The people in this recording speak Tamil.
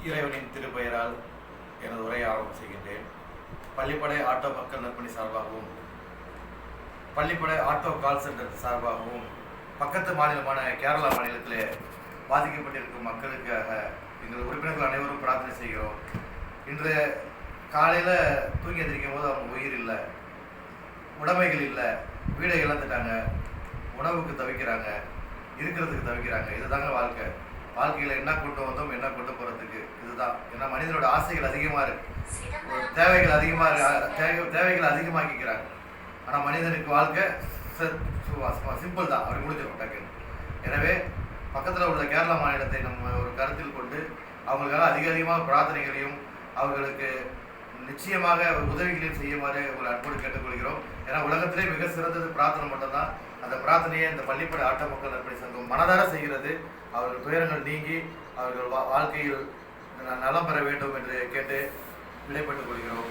இறைவனின் திருப்பெயரால் எனது உரையை ஆரம்பம் செய்கின்றேன். பள்ளிப்படை ஆட்டோ மக்கள் நற்பணி சார்பாகவும் பள்ளிப்படை ஆட்டோ கால் சென்டர் சார்பாகவும் பக்கத்து மாநிலமான கேரளா மாநிலத்திலே பாதிக்கப்பட்டிருக்கும் மக்களுக்காக எங்கள் உறுப்பினர்கள் அனைவரும் பிரார்த்தனை செய்கிறோம். இன்று காலையில் தூங்கி எந்திரிக்கும் போது அவங்க உயிர் இல்லை, உடைமைகள் இல்லை, வீடை இழந்துட்டாங்க, உணவுக்கு தவிக்கிறாங்க, இருக்கிறதுக்கு தவிக்கிறாங்க. இதுதாங்க வாழ்க்கை. வாழ்க்கையில் என்ன கொண்டு வந்தோம், என்ன கொண்டு போகிறதுக்கு இதுதான். ஏன்னா மனிதனோட ஆசைகள் அதிகமாக இருக்கு, தேவைகள் அதிகமாக்கிக்கிறாங்க. ஆனால் மனிதனுக்கு வாழ்க்கை சிம்பிள் தான், அப்படி முடிஞ்சிடும் டக்குன்னு. எனவே பக்கத்தில் உள்ள கேரளா மாநிலத்தை நம்ம ஒரு கருத்தில் கொண்டு அவங்களுக்காக அதிகமாக பிரார்த்தனைகளையும் அவர்களுக்கு நிச்சயமாக உதவிகளையும் செய்யுமாறு உங்களை அன்போடு கேட்டுக்கொள்கிறோம். ஏன்னா உலகத்திலே மிக சிறந்தது பிரார்த்தனை மட்டும்தான். அந்த பிரார்த்தனையை இந்த பள்ளிப்படை ஆட்டோ மக்கள் நற்பணி சங்கம் மனதார செய்கிறது. அவர்கள் துயரங்கள் நீங்கி அவர்கள் வாழ்க்கையில் நலம் பெற வேண்டும் என்று கேட்டு விடைபெற்றுக் கொள்கிறோம்.